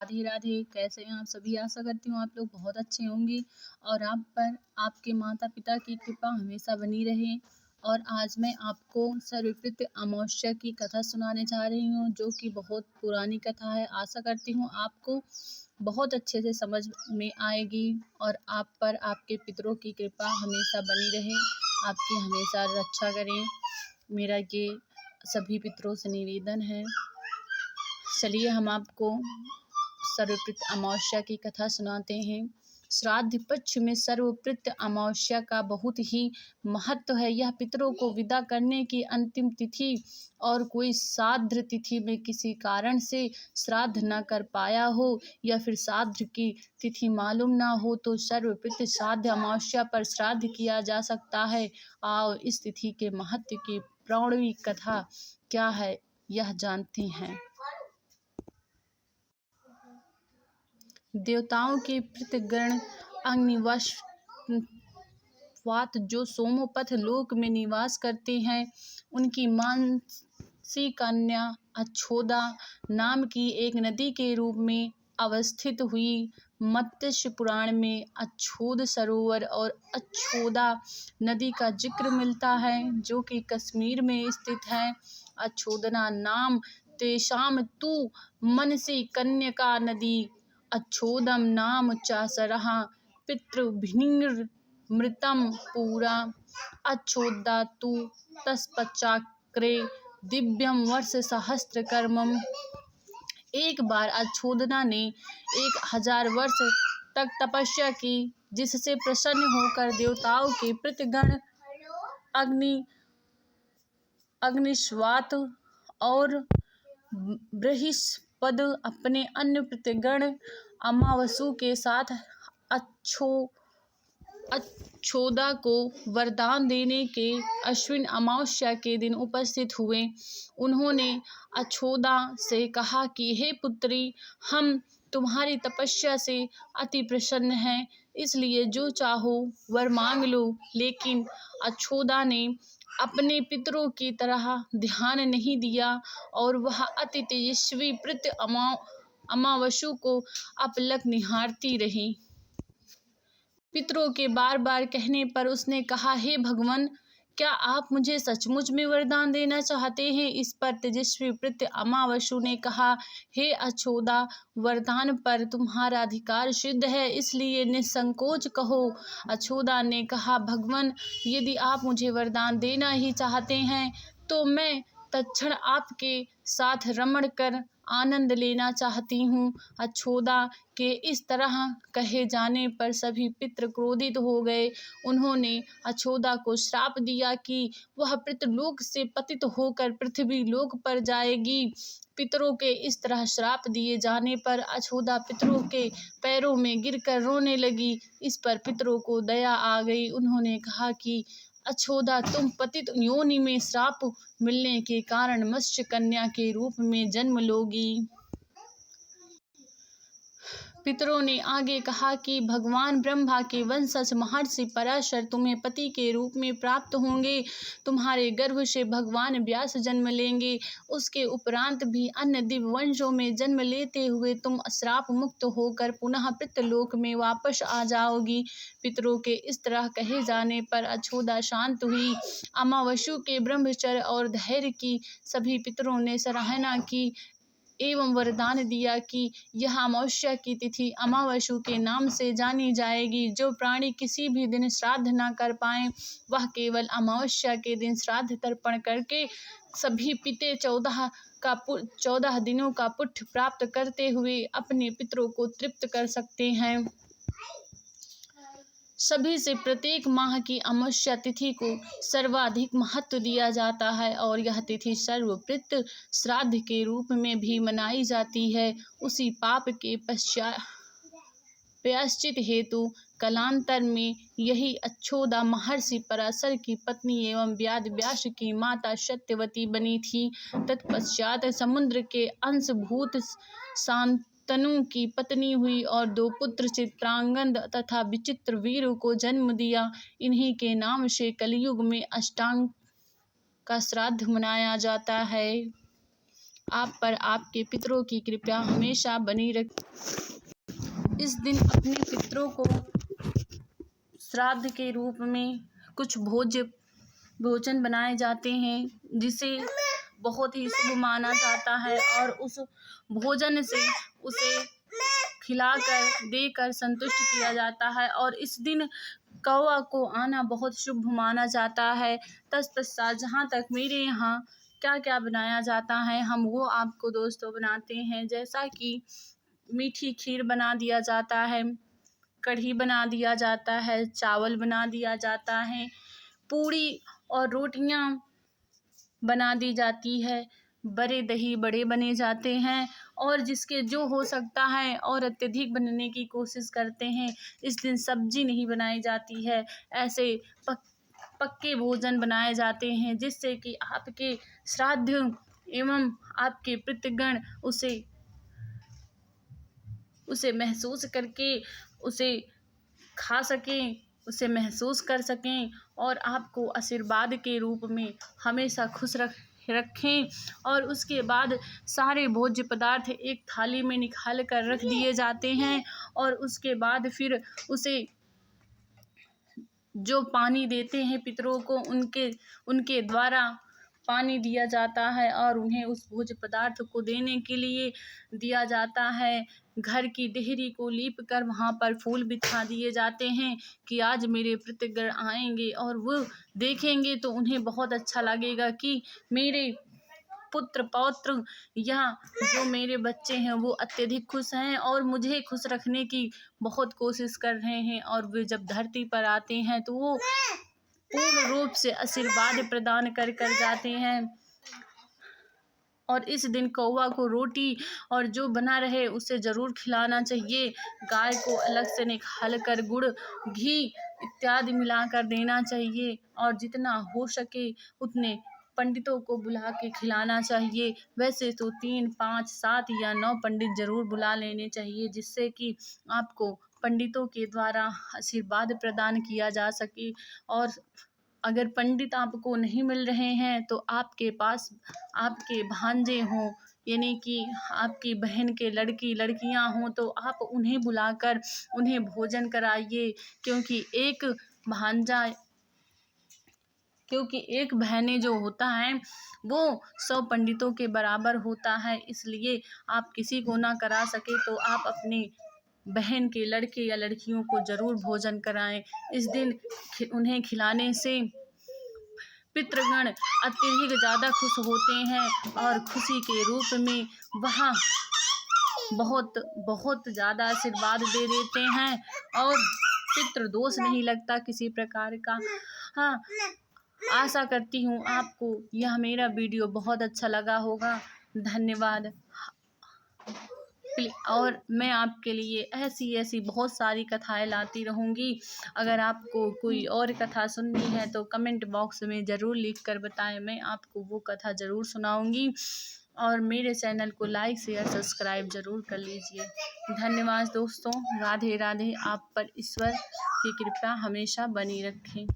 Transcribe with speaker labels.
Speaker 1: राधे राधे। कैसे हैं आप सभी? आशा करती हूँ आप लोग बहुत अच्छे होंगे और आप पर आपके माता पिता की कृपा हमेशा बनी रहे। और आज मैं आपको सर्वपितृ अमावस्या की कथा सुनाने जा रही हूँ, जो कि बहुत पुरानी कथा है। आशा करती हूँ आपको बहुत अच्छे से समझ में आएगी और आप पर आपके पितरों की कृपा हमेशा बनी रहे, आपकी हमेशा रक्षा करें। मेरा ये सभी पितरों से निवेदन है। चलिए हम आपको सर्वपितृ अमावस्या की कथा सुनाते हैं। श्राद्ध पक्ष में सर्वपितृ अमावस्या का बहुत ही महत्व है। यह पितरों को विदा करने की अंतिम तिथि और कोई श्राद्ध तिथि में किसी कारण से श्राद्ध न कर पाया हो या फिर श्राद्ध की तिथि मालूम ना हो तो सर्वपितृ श्राद्ध अमावस्या पर श्राद्ध किया जा सकता है। आओ इस तिथि के महत्व की पौराणिक कथा क्या है यह जानते हैं। देवताओं के पितृगण अग्निवशवात जो सोमोपथ लोक में निवास करते हैं, उनकी मानसी कन्या अच्छोदा नाम की एक नदी के रूप में अवस्थित हुई। मत्स्य पुराण में अच्छोद सरोवर और अच्छोदा नदी का जिक्र मिलता है, जो कि कश्मीर में स्थित है। अच्छोदना नाम तेषां तु मनसि कन्यका नदी अच्छोदम नाम चासरः पितृभिर्मृतं पुरा अच्छोदा तु तत्पश्चाक्रे दिव्यं वर्षसहस्रकर्मम्। एक बार अच्छोदना ने 1000 वर्ष तक तपस्या की, जिससे प्रसन्न होकर देवताओं के पितृगण अग्निश्वात और बृहस्पति अपने अन्य पितृगण अमावसु के साथ अच्छोदा को वरदान देने के अश्विन अमावस्या के दिन उपस्थित हुए। उन्होंने अच्छोदा से कहा कि हे पुत्री, हम तुम्हारी तपस्या से अति प्रसन्न हैं, इसलिए जो चाहो वर मांग लो। लेकिन अच्छोदा ने अपने पितरों की तरह ध्यान नहीं दिया और वह अति तेजस्वी पितृ अमावसु को अपलक निहारती रही। पितरों के बार बार कहने पर उसने कहा, हे भगवान, क्या आप मुझे सचमुच में वरदान देना चाहते हैं? इस पर तेजस्वी पितृ अमावसु ने कहा, हे अच्छोदा, वरदान पर तुम्हारा अधिकार सिद्ध है, इसलिए निसंकोच कहो। अच्छोदा ने कहा, भगवान, यदि आप मुझे वरदान देना ही चाहते हैं तो मैं तत्क्षण आपके साथ रमण कर आनंद लेना चाहती हूँ। अच्छोदा के इस तरह कहे जाने पर सभी पितृ क्रोधित हो गए। उन्होंने अच्छोदा को श्राप दिया कि वह पितृलोक से पतित होकर पृथ्वी लोक पर जाएगी। पितरों के इस तरह श्राप दिए जाने पर अच्छोदा पितरों के पैरों में गिरकर रोने लगी। इस पर पितरों को दया आ गई। उन्होंने कहा कि अच्छोदा, तुम पतित योनि में श्राप मिलने के कारण मत्स्य कन्या के रूप में जन्म लोगी। पितरों ने आगे कहा कि भगवान ब्रह्मा के वंशज महर्षि पराशर तुम्हें पति के रूप में प्राप्त होंगे। तुम्हारे गर्भ से भगवान व्यास जन्म लेंगे। उसके उपरांत भी अन्य दिव्य वंशों में जन्म लेते हुए तुम श्राप मुक्त होकर पुनः पितृलोक में वापस आ जाओगी। पितरों के इस तरह कहे जाने पर अच्छोदा शांत हुई। अमावसु के ब्रह्मचर्य और धैर्य की सभी पितरों ने सराहना की एवं वरदान दिया कि यह अमावस्या की तिथि अमावसु के नाम से जानी जाएगी। जो प्राणी किसी भी दिन श्राद्ध न कर पाए, वह केवल अमावस्या के दिन श्राद्ध तर्पण करके सभी पिते 14 दिनों का पुण्य प्राप्त करते हुए अपने पितरों को तृप्त कर सकते हैं। सभी से प्रत्येक माह की अमावस्या तिथि को सर्वाधिक महत्व दिया जाता है और यह तिथि सर्वपितृ श्राद्ध के रूप में भी मनाई जाती है। उसी पाप के प्रायश्चित हेतु कालांतर में यही अच्छोदा महर्षि पराशर की पत्नी एवं वेद व्यास की माता सत्यवती बनी थी। तत्पश्चात समुद्र के अंशभूत शांतनु की पत्नी हुई और 2 पुत्र चित्रांगद तथा विचित्रवीर को जन्म दिया। इन्हीं के नाम से कलयुग में अष्टांग का श्राद्ध मनाया जाता है। आप पर आपके पितरों की कृपा हमेशा बनी रहे। इस दिन अपने पितरों को श्राद्ध के रूप में कुछ भोजन बनाए जाते हैं, जिसे बहुत ही शुभ माना जाता है और उस भोजन से उसे खिलाकर देकर संतुष्ट किया जाता है। और इस दिन कौवा को आना बहुत शुभ माना जाता है। तत्पश्चात जहाँ तक मेरे यहाँ क्या क्या बनाया जाता है, हम वो आपको दोस्तों बनाते हैं। जैसा कि मीठी खीर बना दिया जाता है, कढ़ी बना दिया जाता है, चावल बना दिया जाता है, पूड़ी और रोटियां बना दी जाती है, बड़े दही बड़े बने जाते हैं और जिसके जो हो सकता है और अत्यधिक बनने की कोशिश करते हैं। इस दिन सब्जी नहीं बनाई जाती है, ऐसे पक्के भोजन बनाए जाते हैं जिससे कि आपके श्राद्ध एवं आपके पितृगण उसे महसूस करके उसे खा सकें, उसे महसूस कर सकें और आपको आशीर्वाद के रूप में हमेशा खुश रखें। और उसके बाद सारे भोज्य पदार्थ एक थाली में निकाल कर रख दिए जाते हैं और उसके बाद फिर उसे जो पानी देते हैं पितरों को, उनके द्वारा पानी दिया जाता है और उन्हें उस भोज्य पदार्थ को देने के लिए दिया जाता है। घर की देहरी को लीप कर वहाँ पर फूल बिछा दिए जाते हैं कि आज मेरे पितृगण आएंगे और वो देखेंगे तो उन्हें बहुत अच्छा लगेगा कि मेरे पुत्र पौत्र या जो मेरे बच्चे हैं वो अत्यधिक खुश हैं और मुझे खुश रखने की बहुत कोशिश कर रहे हैं। और वे जब धरती पर आते हैं तो वो पूर्ण रूप से आशीर्वाद प्रदान कर जाते हैं। और इस दिन कौवा को रोटी और जो बना रहे उसे ज़रूर खिलाना चाहिए। गाय को अलग से निकाल कर गुड़ घी इत्यादि मिलाकर देना चाहिए और जितना हो सके उतने पंडितों को बुला के खिलाना चाहिए। वैसे तो 3, 5, 7 या 9 पंडित ज़रूर बुला लेने चाहिए, जिससे कि आपको पंडितों के द्वारा आशीर्वाद प्रदान किया जा सके। और अगर पंडित आपको नहीं मिल रहे हैं तो आपके पास आपके भांजे हों, यानी कि आपकी बहन के लड़कियां हों, तो आप उन्हें बुलाकर उन्हें भोजन कराइए। क्योंकि एक बहने जो होता है वो 100 पंडितों के बराबर होता है। इसलिए आप किसी को ना करा सके तो आप अपने बहन के लड़के या लड़कियों को ज़रूर भोजन कराएं। इस दिन उन्हें खिलाने से पितृगण अत्यधिक ज़्यादा खुश होते हैं और खुशी के रूप में वहाँ बहुत बहुत ज़्यादा आशीर्वाद दे देते हैं और पितृ दोष नहीं लगता किसी प्रकार का। हाँ, आशा करती हूँ आपको यह मेरा वीडियो बहुत अच्छा लगा होगा। धन्यवाद। और मैं आपके लिए ऐसी बहुत सारी कथाएं लाती रहूँगी। अगर आपको कोई और कथा सुननी है तो कमेंट बॉक्स में ज़रूर लिख कर बताएं, मैं आपको वो कथा ज़रूर सुनाऊँगी। और मेरे चैनल को लाइक शेयर सब्सक्राइब ज़रूर कर लीजिए। धन्यवाद दोस्तों। राधे राधे। आप पर ईश्वर की कृपा हमेशा बनी रखें।